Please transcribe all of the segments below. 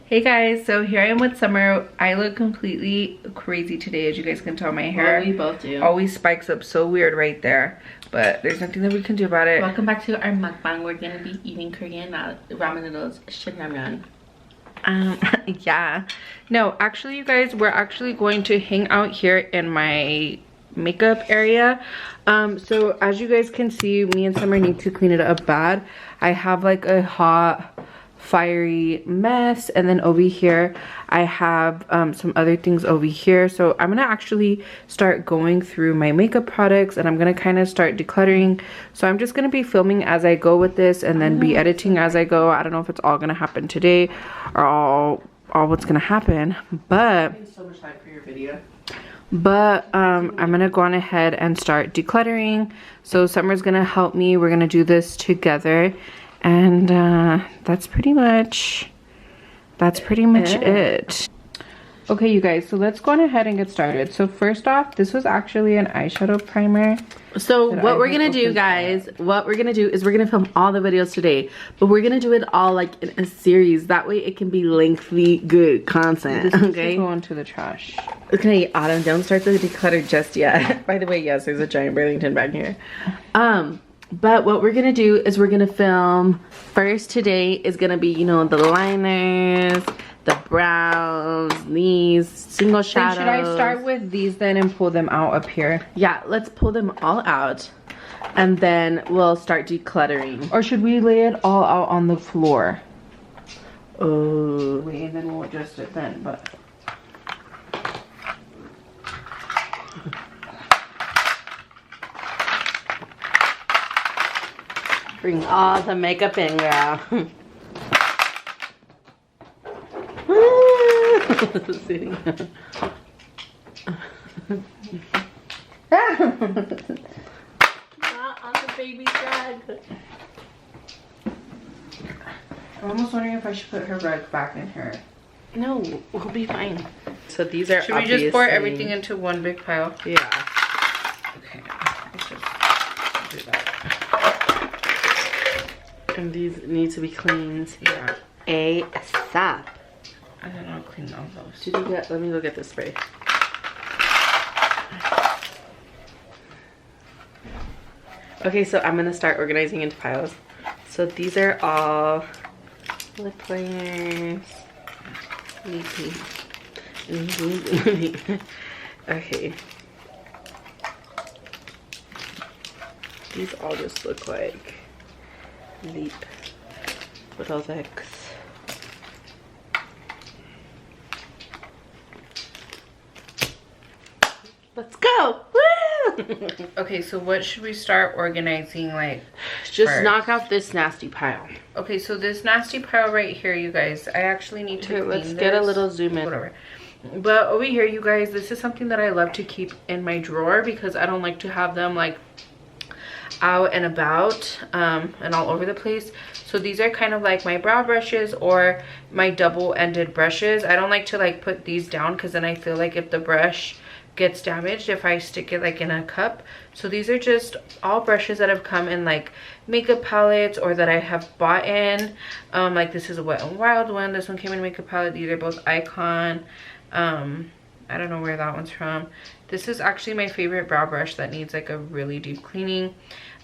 Hey guys, so here I am with Summer. I look completely crazy today, as you guys can tell. My hair we both do. Always spikes up so weird right there, but there's nothing that we can do about it. Welcome back to our mukbang. We're gonna be eating Korean ramen noodles, shinramyeon. Yeah. No, actually, you guys, we're actually going to hang out here in my makeup area. So as you guys can see, me and Summer need to clean it up bad. I have like a hot fiery mess, and then over here I have some other things over here. So I'm gonna actually start going through my makeup products, and I'm gonna kind of start decluttering. So I'm just gonna be filming as I go with this, and then be editing as I go. I don't know if it's all gonna happen today or all what's gonna happen, but So much time for your video. I'm gonna go on ahead and start decluttering. So Summer's gonna help me. We're gonna do this together, and that's pretty much it. Okay, you guys, so let's go on ahead and get started. So first off, this was actually an eyeshadow primer. So what we're gonna do, guys, is we're gonna film all the videos today, but we're gonna do it all like in a series. That way it can be lengthy, good content. This okay, go into the trash. Okay, Autumn, don't start the declutter just yet. By the way, yes, there's a giant Burlington back here. But what we're gonna do is we're gonna film first. Today is gonna be, you know, the liners, the brows, these single shadows. Then should I start with these then and pull them out up here? Yeah, let's pull them all out, and then we'll start decluttering. Or should we lay it all out on the floor? Oh, Wait, and then we'll adjust it then, but. bring all the makeup in, girl. Not on the baby drag. I'm almost wondering if I should put her rug back in here. No, we'll be fine. So these are Should we just pour everything into one big pile? Yeah. Okay, let's just do that. And these need to be cleaned. Yeah. ASAP. I don't know, clean all those. Did you get, let me look at this spray. Okay, so I'm gonna start organizing into piles. So these are all Lipliners. Okay. These all just look like Leap with all the X. Let's go! Woo! Okay, so what should we start organizing, like, just first? knock out this nasty pile. Okay, so this nasty pile right here, you guys, I actually need to clean let's get a little zoom in. Whatever. But over here, you guys, this is something that I love to keep in my drawer because I don't like to have them like out and about and all over the place. So these are kind of like my brow brushes or my double-ended brushes. I don't like to like put these down because then I feel like if the brush gets damaged if I stick it like in a cup. So these are just all brushes that have come in like makeup palettes or that I have bought in. Like this is a Wet n Wild one. This one came in a makeup palette. These are both Icon. I don't know where that one's from. This is actually my favorite brow brush that needs like a really deep cleaning.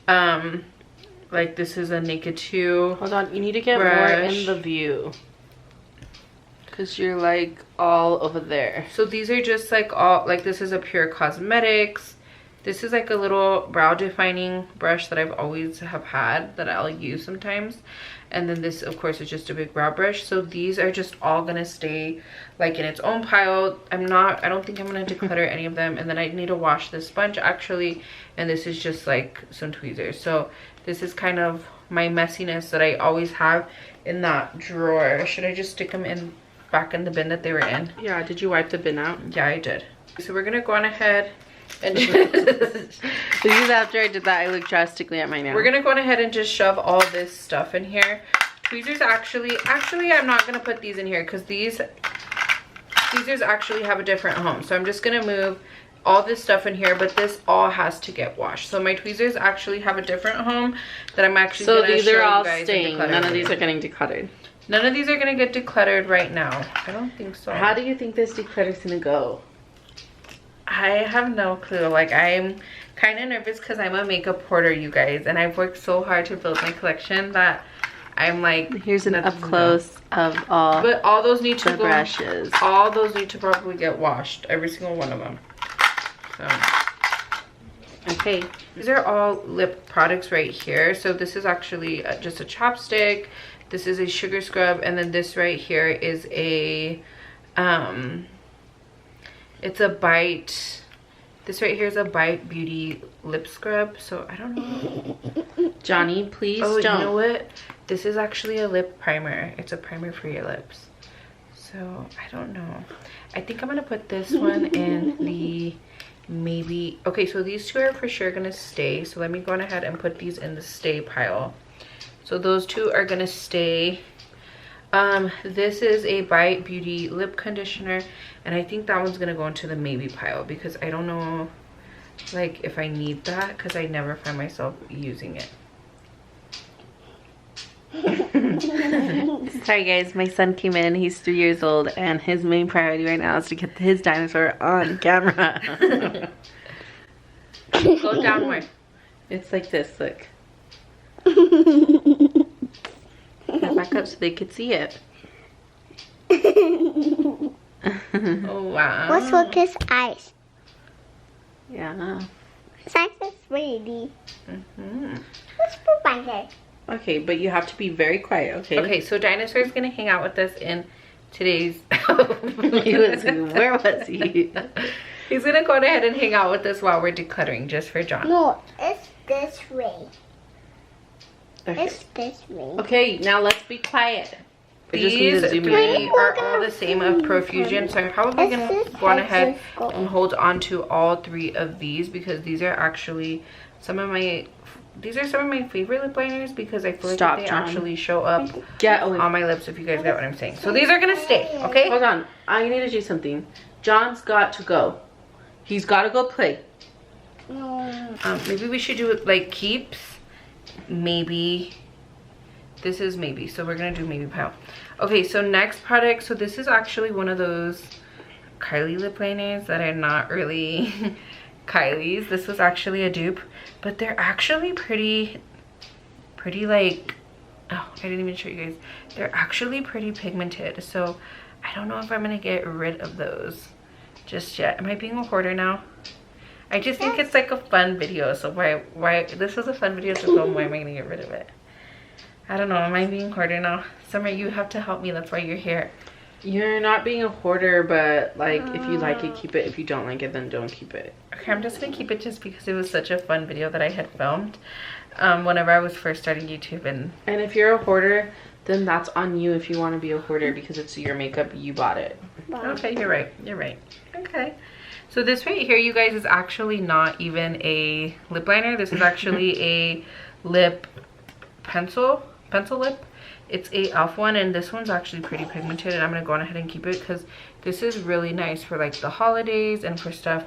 Like this is a Naked 2. Hold on, you need to get brush. more in the view. Cause you're like all over there. So these are just like all, like this is a Pure Cosmetics. This is like a little brow defining brush that I've always have had that I'll use sometimes. And then this of course is just a big brow brush. So these are just all gonna stay like in its own pile. I don't think I'm gonna declutter any of them. And then I need to wash this sponge actually. And this is just like some tweezers. So this is kind of my messiness that I always have in that drawer. Should I just stick them in back in the bin that they were in? Yeah, did you wipe the bin out? Yeah, I did. So we're gonna go on ahead and This is after I did that. I looked drastically at my nail. we're gonna go on ahead and just shove all this stuff in here. Tweezers actually I'm not gonna put these in here because these tweezers actually have a different home. So I'm just gonna move all this stuff in here, but this all has to get washed. So my tweezers actually have a different home that I'm actually so gonna these show are all you guys staying. None of these are getting decluttered. None of these are gonna get decluttered right now. I don't think so. How do you think this declutter's gonna go? I have no clue. Like, I'm kind of nervous because I'm a makeup hoarder, you guys, and I've worked so hard to build my collection that I'm like, here's an up close of all. But all those need to go. Brushes. All those need to probably get washed. Every single one of them. So. Okay, these are all lip products right here. So this is actually just a chapstick. This is a sugar scrub, and then this right here is a it's a Bite. This right here is a Bite Beauty lip scrub. So I don't know. Johnny, please don't. You know what? This is actually a lip primer. It's a primer for your lips. So I don't know. I think I'm gonna put this one in the maybe. Okay, so these two are for sure gonna stay. So let me go on ahead and put these in the stay pile. So those two are gonna stay. This is a Bite Beauty lip conditioner, and I think that one's gonna go into the maybe pile because I don't know, like, if I need that because I never find myself using it. Sorry guys, my son came in. He's 3 years old, and his main priority right now is to get his dinosaur on camera. Go down more. It's like this, look. Back up so they could see it. Oh wow. What's with his eyes? Yeah. His eyes is really. Mm-hmm. What's for my hair? Okay, but you have to be very quiet, okay? Okay, so Dinosaur is gonna hang out with us in today's. Where was he? He's gonna go ahead and hang out with us while we're decluttering, just for John. No, it's this way. Okay. It's this way. Okay, now let's be quiet. I just need These to zoom three in. are all the same of Profusion, so I'm probably gonna go on ahead and hold on to all three of these because these are actually some of my. These are some of my favorite lip liners because I feel like they actually show up on my lips, if you guys get what I'm saying. So these are gonna stay, okay? Hold on, I need to do something. John's got to go. He's got to go play. Maybe we should do it like keeps. Maybe. This is maybe, so we're gonna do maybe pile. Okay, so next product. So this is actually one of those Kylie lip liners that are not really Kylie's. This was actually a dupe, but they're actually pretty like, oh, I didn't even show you guys. They're actually pretty pigmented, so I don't know if I'm gonna get rid of those just yet. Am I being a hoarder now? I just think it's like a fun video, so why this was a fun video to film, why am I gonna get rid of it? I don't know, am I being hoarder now? Summer, you have to help me, that's why you're here. You're not being a hoarder, but like if you like it, keep it. If you don't like it, then don't keep it. Okay, I'm just gonna keep it just because it was such a fun video that I had filmed whenever I was first starting YouTube. And if you're a hoarder, then that's on you if you want to be a hoarder because it's your makeup, you bought it. Okay, you're right, okay. So this right here, you guys, is actually not even a lip liner. This is actually a lip pencil lip. It's a e.l.f. one, and this one's actually pretty pigmented, and I'm gonna go on ahead and keep it because this is really nice for like the holidays and for stuff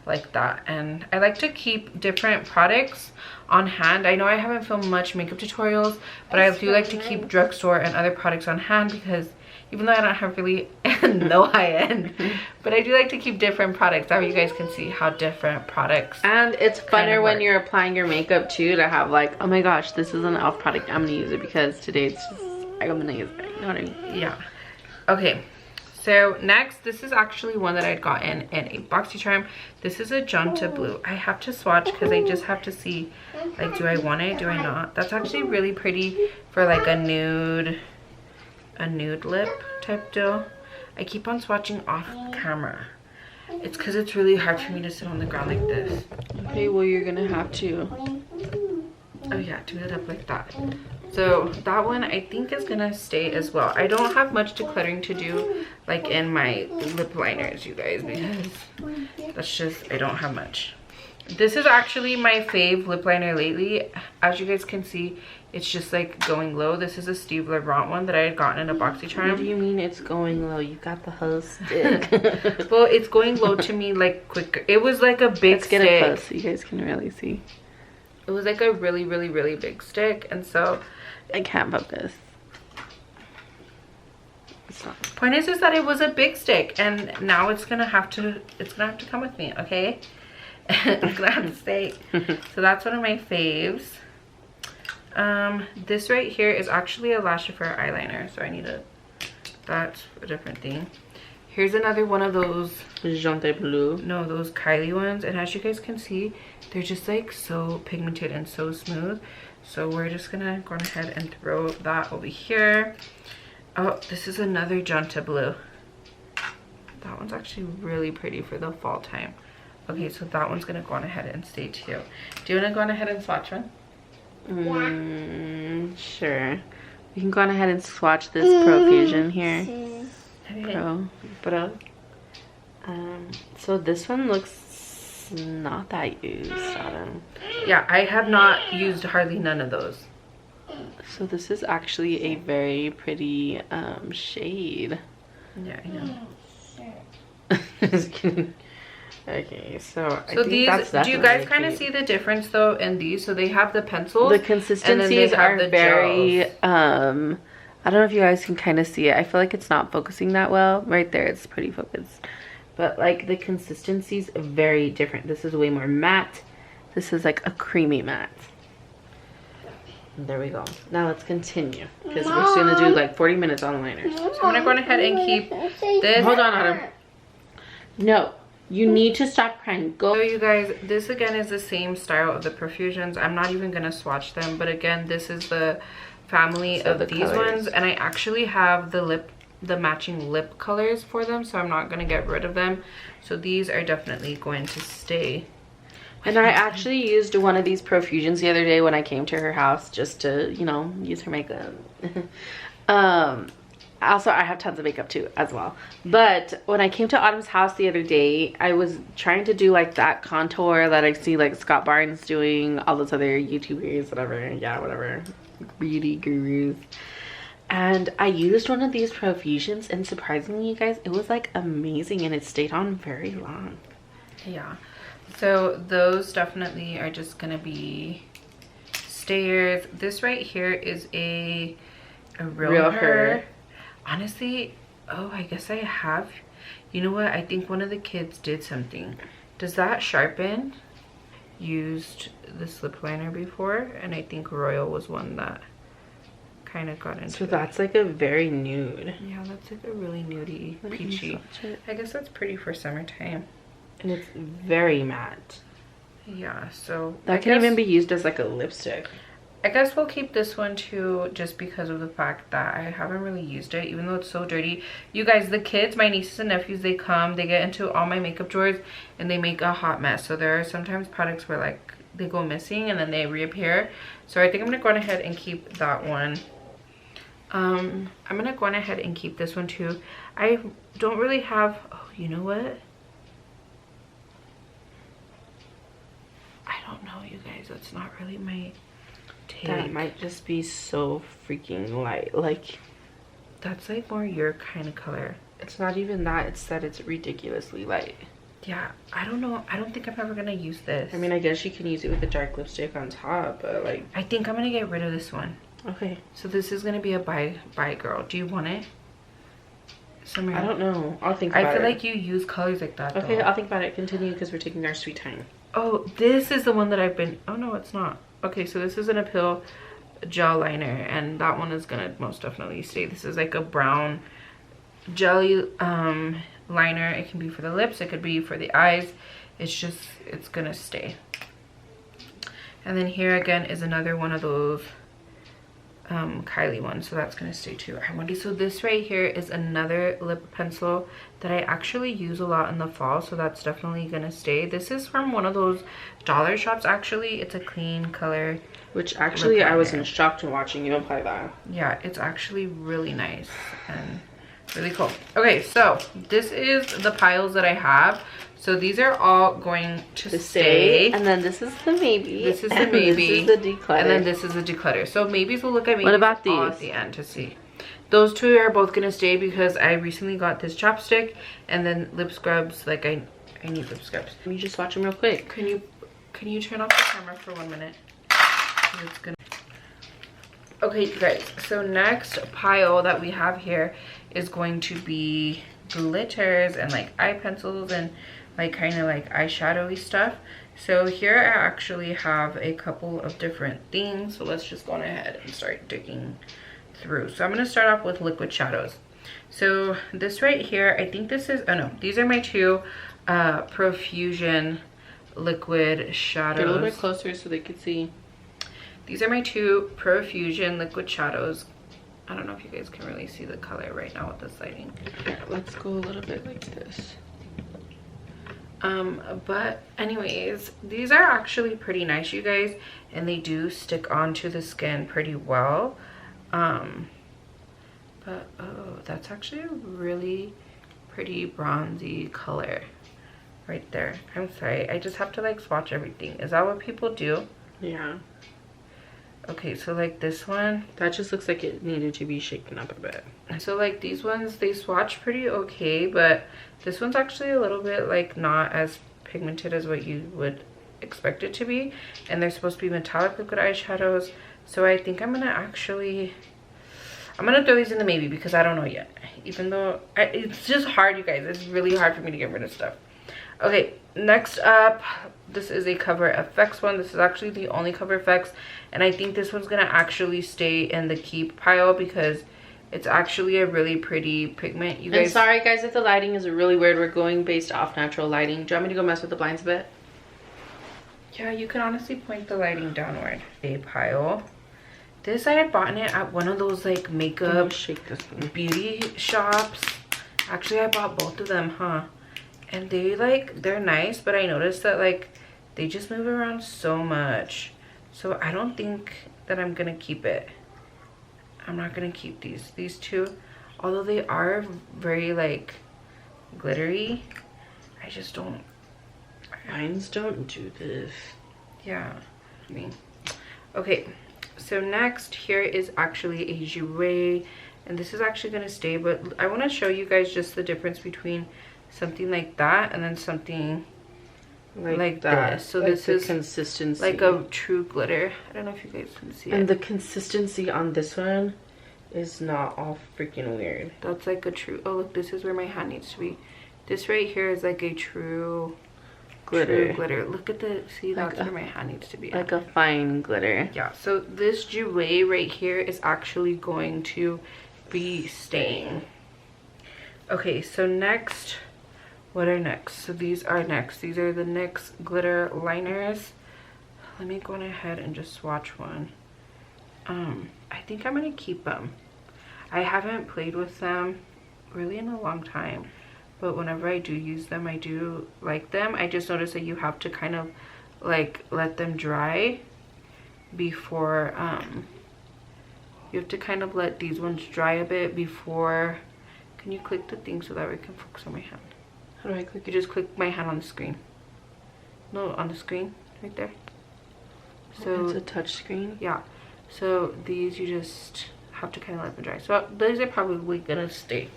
like that. And I like to keep different products on hand. I know I haven't filmed much makeup tutorials, but I do like to keep drugstore and other products on hand because even though I don't have really no high-end, but I do like to keep different products. That way you guys can see how different products. And it's funner when you're applying your makeup too to have like, oh my gosh, this is an e.l.f. product, I'm gonna use it because today it's just, I'm gonna use it, you know what I mean? Yeah. Okay, so next, this is actually one that I'd gotten in a BoxyCharm. This is a Junta Blue. I have to swatch because I just have to see, like, do I want it, do I not? That's actually really pretty for like a nude lip type deal. I keep on swatching off camera. It's because it's really hard for me to sit on the ground like this. Okay, well you're gonna have to. Oh yeah, do it up like that. So that one I think is gonna stay as well. I don't have much decluttering to do like in my lip liners, you guys, because that's just, I don't have much. This is actually my fave lip liner lately. As you guys can see, it's just like going low. This is a Steve Laurent one that I had gotten in a BoxyCharm. What do you mean it's going low? You got the whole stick. Well, it's going low to me like quicker. It was like a big Let's stick. get it close so you guys can really see. It was like a really big stick, and so I can't focus. It's not. Point is that it was a big stick, and now it's gonna have to come with me, okay? It's gonna have to stay. So that's one of my faves. This right here is actually a lash for eyeliner, so I need that's a different thing. Here's another one of those Jante Bleu. No, those Kylie ones, and as you guys can see, they're just like so pigmented and so smooth. So we're just gonna go ahead and throw that over here. Oh, this is another Jante Bleu. That one's actually really pretty for the fall time. Okay, so that one's gonna go on ahead and stay too. Do you wanna go on ahead and swatch one? Sure. We can go on ahead and swatch this Profusion here. Pro. So this one looks not that used, Adam. Yeah, I have not used hardly none of those. So this is actually a very pretty shade. Yeah, I know. Just kidding. Okay, so I think these, that's do you guys definitely kind of cute. see the difference though in these? So they have the pencils. The and then they consistencies have are the very gels. I don't know if you guys can kind of see it. I feel like it's not focusing that well. Right there, it's pretty focused. But like the consistency's very different. This is way more matte. This is like a creamy matte. There we go. Now let's continue because we're just gonna do like 40 minutes on liners. So I'm gonna go ahead and keep this. Hold on, Adam. No, you need to stop crying. Go. So you guys, this again is the same style of the Profusions. I'm not even gonna swatch them, but again, this is the family of the these colors. ones, and I actually have the matching lip colors for them, so I'm not gonna get rid of them. So these are definitely going to stay. And I actually used one of these Profusions the other day when I came to her house just to, you know, use her makeup. Also, I have tons of makeup too as well. But when I came to Autumn's house the other day, I was trying to do like that contour that I see like Scott Barnes doing, all those other YouTubers, whatever. Yeah, whatever. Beauty gurus. And I used one of these Profusions, and surprisingly, you guys, it was like amazing, and it stayed on very long. Yeah, so those definitely are just gonna be stayers. This right here is a real her. Honestly, oh, I guess I have. You know what? I think one of the kids did something. Does that sharpen? Used this lip liner before, and I think Royal was one that kind of got into So that's like a very nude. Yeah, that's like a really nudie, peachy. I guess that's pretty for summertime. And it's very matte. Yeah, so That can even be used as like a lipstick. I guess we'll keep this one too, just because of the fact that I haven't really used it, even though it's so dirty. You guys, the kids, my nieces and nephews, they come, they get into all my makeup drawers, and they make a hot mess. So there are sometimes products where like they go missing and then they reappear. So I think I'm gonna go on ahead and keep that one. I'm gonna go on ahead and keep this one too. I don't really have, oh, you know what? I don't know, you guys, that's not really my take. That might just be so freaking light. Like, that's like more your kind of color. it's not even that, it's that it's ridiculously light. Yeah, I don't know. I don't think I'm ever gonna use this. I mean, I guess you can use it with a dark lipstick on top, but like, I think I'm gonna get rid of this one. okay. So this is gonna be a bye girl. Do you want it? Summer. I don't know. I'll think about it. I feel like you use colors like that. Okay, though. I'll think about it. Continue because we're taking our sweet time. Oh, this is the one that I've been. Oh no, it's not. Okay, so this is an Appeal gel liner, and that one is gonna most definitely stay. This is like a brown jelly liner. It can be for the lips. It could be for the eyes. It's gonna stay. And then here again is another one of those Kylie ones, so that's gonna stay too. So this right here is another lip pencil that I actually use a lot in the fall, so that's definitely gonna stay. This is from one of those dollar shops. Actually, it's a clean color, which actually I was shocked when watching you apply that. Yeah, it's actually really nice and really cool. Okay, so this is the piles that I have. So these are all going to stay. And then this is the maybe. This is the maybe. This is the declutter. And then this is the declutter. So maybes we'll look at maybes. What about these? At the end to see. Those two are both gonna stay because I recently got this chapstick, and then lip scrubs. Like I need lip scrubs. Let me just watch them real quick. Can you turn off the camera for 1 minute? It's gonna. Okay, you guys. So next pile that we have here is going to be glitters and like eye pencils and like kind of like eyeshadowy stuff. So here I actually have a couple of different things. So let's just go on ahead and start digging through. So I'm going to start off with liquid shadows. So this right here, I think this is, oh no, these are my two Profusion liquid shadows. Get a little bit closer so they could see. These are my two Profusion liquid shadows. I don't know if you guys can really see the color right now with this lighting. Yeah, let's go a little bit like this. But anyways, these are actually pretty nice, you guys, and they do stick onto the skin pretty well. But oh, that's actually a really pretty bronzy color right there. I'm sorry, I just have to like swatch everything. Is that what people do? Yeah. Okay, so like this one, That just looks like it needed to be shaken up a bit. so like these ones, they swatch pretty okay, but this one's actually a little bit like not as pigmented as what you would expect it to be, and they're supposed to be metallic liquid eyeshadows. So I think I'm gonna throw these in the maybe because I don't know yet, even though it's just hard, you guys. It's really hard for me to get rid of stuff. Okay, next up, this is a Cover FX one. This is actually the only Cover FX, and I think this one's gonna actually stay in the keep pile because it's actually a really pretty pigment, you guys. And sorry guys if the lighting is really weird. We're going based off natural lighting. Do you want me to go mess with the blinds a bit? Yeah, you can honestly point the lighting downward. A pile. This I had bought it at one of those like makeup Shake this one. beauty shops. Actually, I bought both of them, huh? And they're nice, but I noticed that like they just move around so much. So I don't think that I'm gonna keep it. I'm not gonna keep these two, although they are very like glittery. I just don't. Mines don't do this. Yeah, okay. So next here is actually a Jouer, and this is actually gonna stay, but I want to show you guys just the difference between something like that and then something like that. this. So like this the is consistency, like a true glitter. I don't know if you guys can see it. and the consistency on this one is not all freaking weird. That's like a true, oh look, this is where my hand needs to be. This right here is like a true glitter. Look at the, see, that's where my hand needs to be at. Like a fine glitter. Yeah, so this Jouer right here is actually going to be staying. Okay, so next, what are next? So these are next. These are the NYX glitter liners. Let me go on ahead and just swatch one. I think I'm gonna keep them. I haven't played with them really in a long time, but whenever I do use them, I do like them. I just noticed that you have to kind of like let them dry before you have to kind of let these ones dry a bit before. Can you click the thing so that we can focus on my hand? How do I click You just click my hand on the screen. No, on the screen right there. So it's a touch screen. yeah, so these you just have to kind of let them dry. So these are probably gonna stay.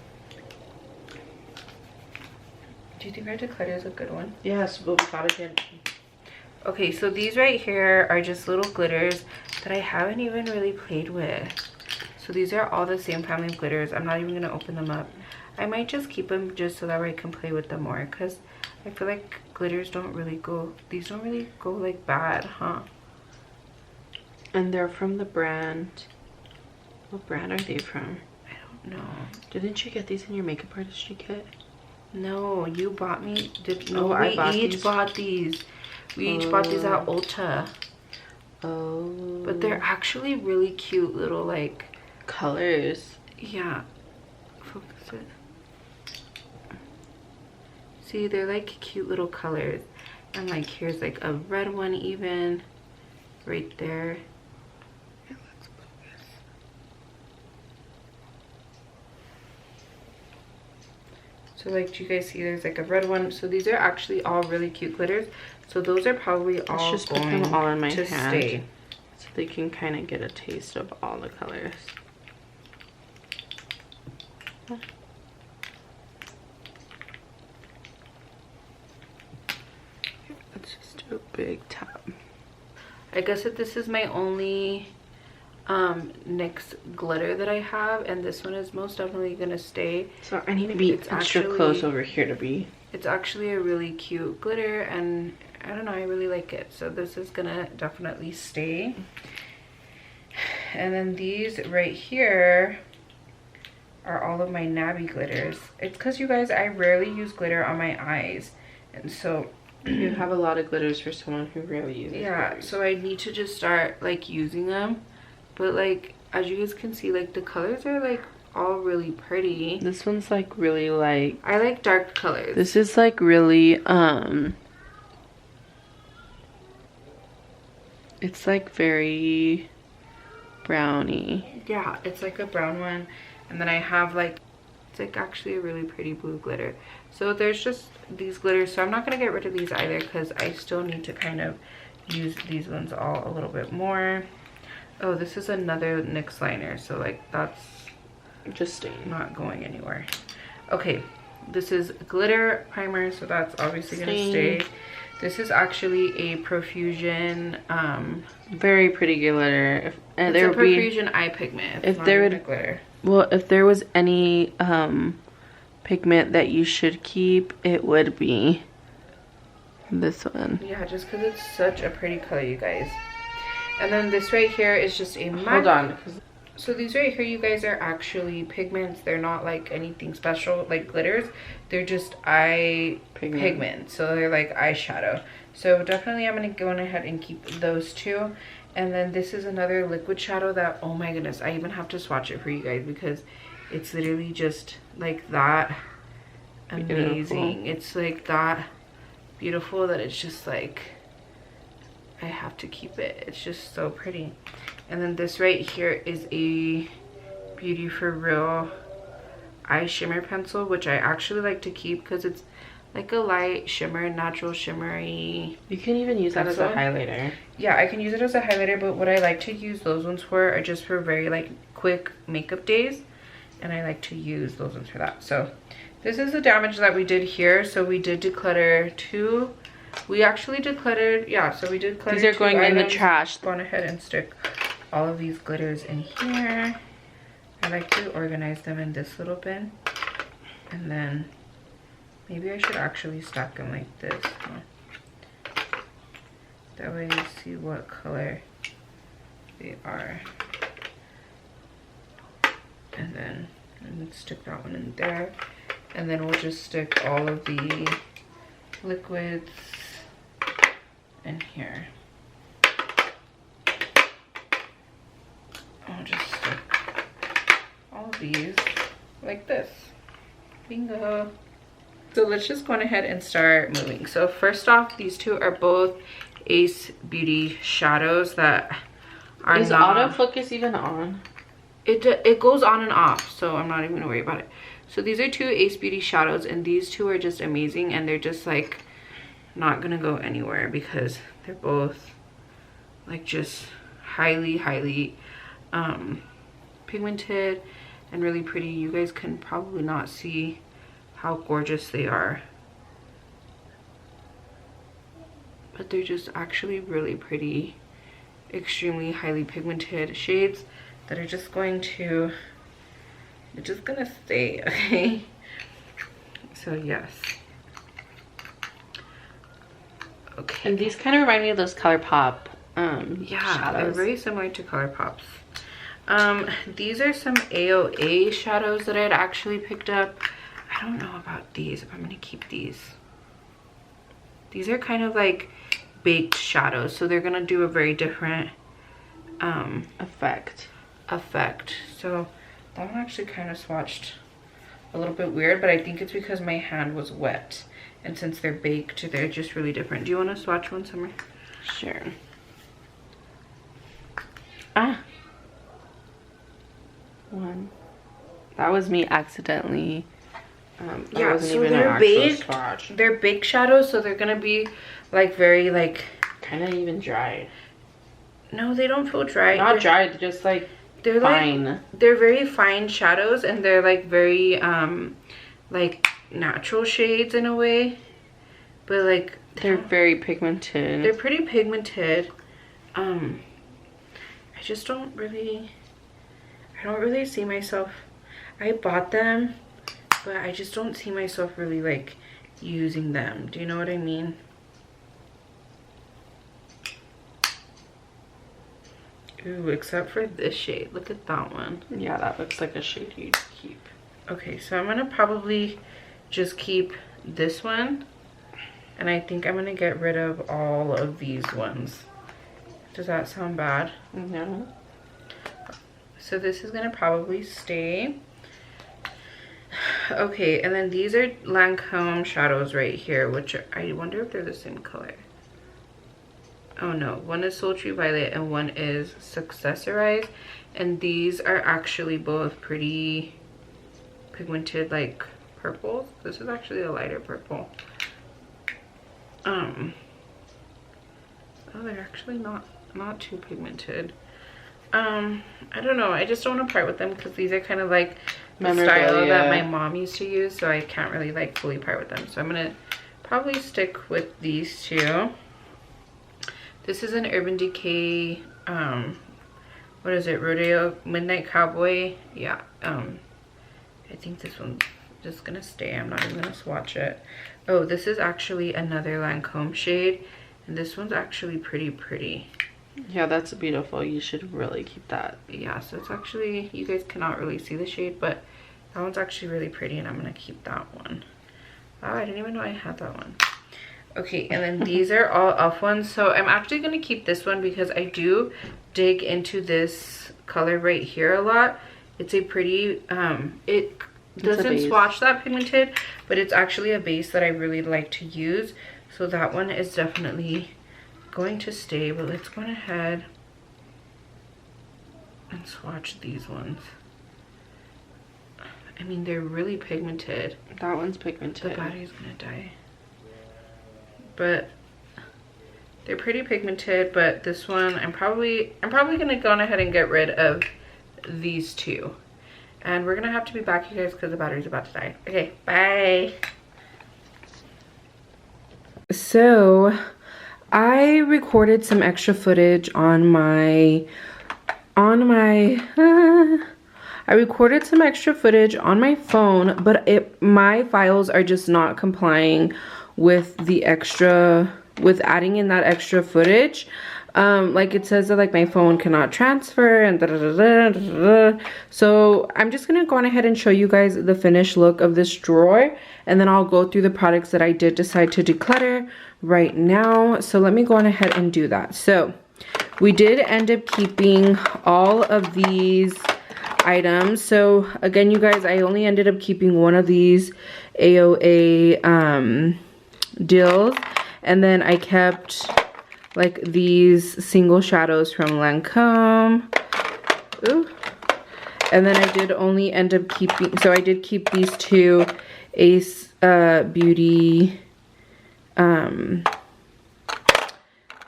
Do you think our DECLUTTER is a good one? Yes, but we thought again. Okay, so these right here are just little glitters that I haven't even really played with. So these are all the same family of glitters. I'm not even gonna open them up. I might just keep them just so that way I can play with them more, because I feel like glitters don't really go, these don't really go like bad, huh? And they're from the brand. What brand are they from? I don't know. Didn't you get these in your makeup artistry kit? No, you bought me. Oh, I bought we each these? bought these. We each bought these at Ulta. Oh. But they're actually really cute little like, colors. yeah. Focus it. See, they're like cute little colors. And like here's like a red one even right there. Yeah, let's focus. So like, do you guys see there's like a red one? So these are actually all really cute glitters. So those are probably all Let's just put going them all in my to hand stay. so they can kind of get a taste of all the colors. Let's just do a big tap. I guess that this is my only NYX glitter that I have, and this one is most definitely gonna stay. So I need to be extra close over here to be. It's actually a really cute glitter, and I don't know, I really like it. So this is gonna definitely stay. And then these right here are all of my Nabby glitters. It's because, you guys, I rarely use glitter on my eyes, and so You have a lot of glitters for someone who rarely uses glitters. so I need to just start like using them. But like, as you guys can see, like the colors are like all really pretty. This one's like really like, I like dark colors. this is like really it's like very browny. Yeah, it's like a brown one. And then I have like, it's like actually a really pretty blue glitter. So there's just these glitters. So I'm not gonna get rid of these either, because I still need to kind of use these ones all a little bit more. Oh, this is another NYX liner, so like that's Just staying. not going anywhere. Okay, this is glitter primer, so that's obviously gonna stay. This is actually a Profusion Very pretty glitter. If, it's there a would be, Profusion eye pigment. if Not there even would- a glitter. well, if there was any pigment that you should keep, it would be this one. Yeah, just because it's such a pretty color, you guys. And then this right here is just a MAC. Hold on. So these right here, you guys, are actually pigments. They're not like anything special like glitters. They're just eye pigment. So they're like eyeshadow. So definitely I'm going to go ahead and keep those two. And then this is another liquid shadow that, oh my goodness, I even have to swatch it for you guys because it's literally just like that amazing. Beautiful. It's like that beautiful that it's just like, I have to keep it. It's just so pretty. And then this right here is a Beauty For Real eye shimmer pencil, which I actually like to keep because it's like a light shimmer, natural shimmery. You can even use that as a highlighter. Yeah, I can use it as a highlighter, but what I like to use those ones for are just for very like quick makeup days, and I like to use those ones for that. So this is the damage that we did here. So we did declutter two. We actually decluttered, yeah, so we did clutter. These are going in the trash. Go on ahead and stick all of these glitters in here. I like to organize them in this little bin. And then maybe I should actually stack them like this. That way you see what color they are. And then let's stick that one in there. And then we'll just stick all of the liquids in here. I'll just stick all of these like this. Bingo. So let's just go on ahead and start moving. So first off, these two are both Ace Beauty shadows that are Is autofocus even on? It goes on and off, so I'm not even gonna worry about it. So these are two Ace Beauty shadows, and these two are just amazing, and they're just like not gonna go anywhere because they're both like just highly pigmented and really pretty. You guys can probably not see how gorgeous they are, but they're just actually really pretty, extremely highly pigmented shades that are just going to, they're just gonna stay, okay? So yes. Okay. And these kind of remind me of those ColourPop yeah, shadows. they're very similar to ColourPop's. These are some AOA shadows that I had actually picked up. I don't know about these, if I'm gonna keep these. These are kind of like baked shadows, so they're gonna do a very different effect. So that one actually kind of swatched a little bit weird, but I think it's because my hand was wet, and since they're baked, they're just really different. Do you want to swatch one, Summer? Sure. One. That was me accidentally. Yeah, so they're baked. They're baked shadows, so they're gonna be like very like kind of even dry. No, they don't feel dry. Not dry, they're just like they're fine. Like, they're very fine shadows, and they're like very like natural shades in a way, but like they're very pigmented. They're pretty pigmented. I I just don't really see myself. I bought them, but I just don't see myself really like using them. Do you know what I mean? Ooh, except for this shade. Look at that one. Yeah, that looks like a shade you'd keep. Okay, so I'm gonna probably just keep this one, and I think I'm gonna get rid of all of these ones. Does that sound bad? No. So this is gonna probably stay. Okay, and then these are Lancome shadows right here, which I wonder if they're the same color. Oh no, one is Sultry Violet and one is Successorize, and these are actually both pretty pigmented, like purples. This is actually a lighter purple. Oh, they're actually not too pigmented. I don't know, I just don't want to part with them because these are kind of like the style that my mom used to use, so I can't really like fully part with them. So I'm gonna probably stick with these two. This is an Urban Decay, what is it, Rodeo Midnight Cowboy. Yeah, I think this one's just gonna stay. I'm not even gonna swatch it. Oh, this is actually another Lancome shade, and this one's actually pretty. Yeah, that's beautiful. You should really keep that. Yeah, so it's actually, you guys cannot really see the shade, but that one's actually really pretty, and I'm gonna keep that one. Wow, I didn't even know I had that one. Okay, and then these are all e.l.f. ones. So I'm actually gonna keep this one because I do dig into this color right here a lot. It's a pretty, it doesn't swatch that pigmented, but it's actually a base that I really like to use. So that one is definitely going to stay, but let's go ahead and swatch these ones. I mean, they're really pigmented. That one's pigmented. The battery's gonna die. But they're pretty pigmented, but this one I'm probably gonna go on ahead and get rid of these two. And we're gonna have to be back, you guys, because the battery's about to die. Okay, bye. So I recorded some extra footage on my I recorded some extra footage on my phone, but my files are just not complying with the extra, with adding in that extra footage. Like it says that like my phone cannot transfer and so I'm just gonna go on ahead and show you guys the finished look of this drawer, and then I'll go through the products that I did decide to declutter right now. So let me go on ahead and do that. So we did end up keeping all of these items. So again, you guys, I only ended up keeping one of these AOA deals, and then I kept like these single shadows from Lancome. Ooh. And then I did only end up keeping, so I did keep these two Ace Beauty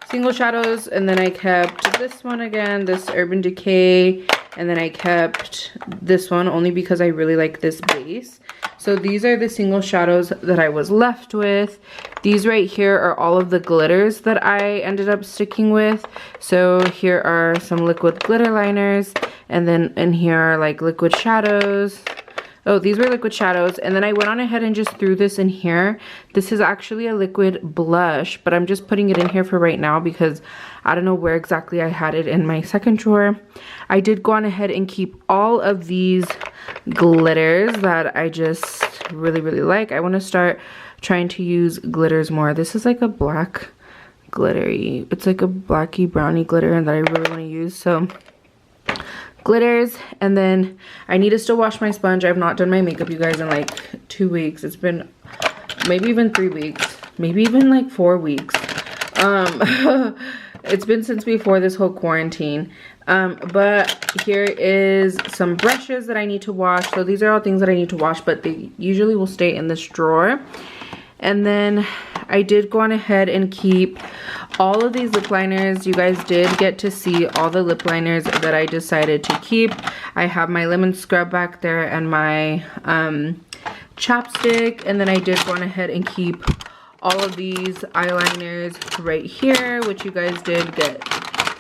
single shadows, and then I kept this one again, this Urban Decay, and then I kept this one only because I really like this base. So these are the single shadows that I was left with. These right here are all of the glitters that I ended up sticking with. So here are some liquid glitter liners, and then in here are like liquid shadows. Oh, these were liquid shadows, and then I went on ahead and just threw this in here. This is actually a liquid blush, but I'm just putting it in here for right now because I don't know where exactly I had it in my second drawer. I did go on ahead and keep all of these glitters that I just really like. I want to start trying to use glitters more. This is like a black glittery, it's like a blacky brownie glitter that I really want to use. So glitters, and then I need to still wash my sponge. I've not done my makeup, you guys, in like 2 weeks. It's been maybe even 3 weeks, maybe even like 4 weeks. It's been since before this whole quarantine. But here is some brushes that I need to wash. So these are all things that I need to wash, but they usually will stay in this drawer. And then I did go on ahead and keep all of these lip liners. You guys did get to see all the lip liners that I decided to keep. I have my lemon scrub back there and my chapstick. And then I did go on ahead and keep all of these eyeliners right here, which you guys did get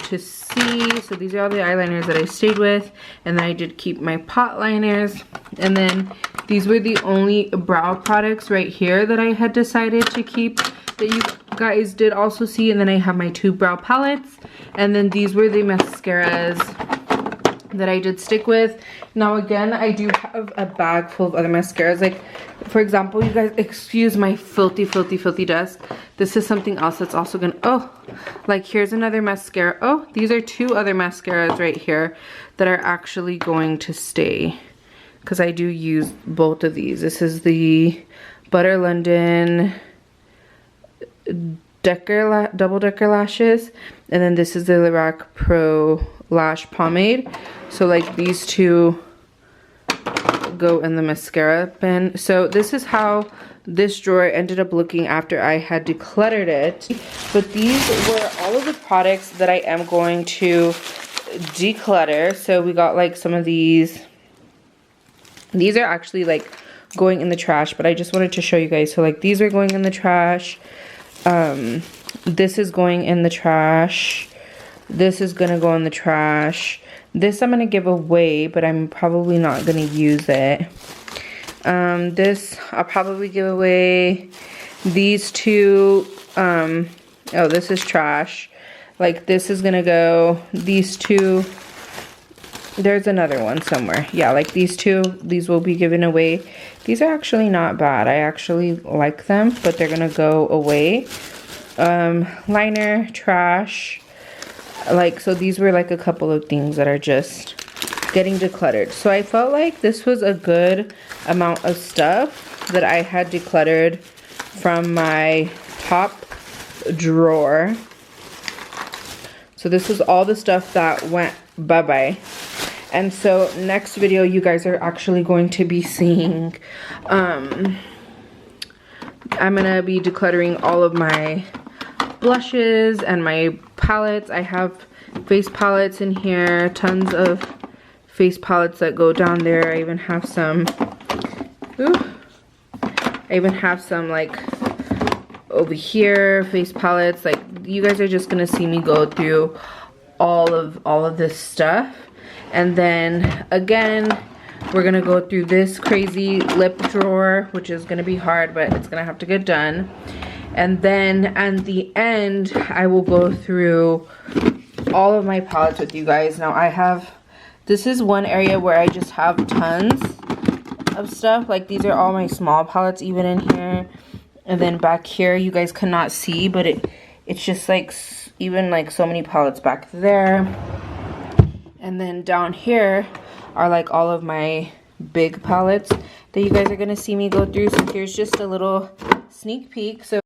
to see. So these are all the eyeliners that I stayed with. And then I did keep my pot liners. And then these were the only brow products right here that I had decided to keep, that you guys did also see. And then I have my 2 brow palettes. And then these were the mascaras that I did stick with. Now again, I do have a bag full of other mascaras. Like, for example, you guys, excuse my filthy desk. This is something else that's also gonna, oh, like here's another mascara. Oh, these are 2 other mascaras right here that are actually going to stay, because I do use both of these. This is the Butter London double decker lashes, and then this is the Lorac Pro Lash Pomade. So like these 2 go in the mascara bin. So this is how this drawer ended up looking after I had decluttered it. But these were all of the products that I am going to declutter. So we got like some of these. These are actually like going in the trash, but I just wanted to show you guys. So like these are going in the trash. This is going in the trash. This is gonna go in the trash. This I'm gonna give away, but I'm probably not gonna use it. This I'll probably give away. These 2, oh, this is trash. Like this is gonna go. These 2, there's another one somewhere. Yeah, like these 2, these will be given away. These are actually not bad. I actually like them, but they're gonna go away. Liner, trash. Like, so these were like a couple of things that are just getting decluttered. So I felt like this was a good amount of stuff that I had decluttered from my top drawer. So this was all the stuff that went bye-bye. And so next video, you guys are actually going to be seeing, I'm gonna be decluttering all of my blushes and my palettes. I have face palettes in here, tons of face palettes that go down there. I even have some, like over here, face palettes. Like, you guys are just gonna see me go through all of this stuff. And then again, we're gonna go through this crazy lip drawer, which is gonna be hard, but it's gonna have to get done. And then at the end, I will go through all of my palettes with you guys. Now I have, this is one area where I just have tons of stuff. Like these are all my small palettes even in here. And then back here, you guys cannot see, but it's just like even like so many palettes back there. And then down here are like all of my big palettes that you guys are gonna see me go through. So here's just a little sneak peek. So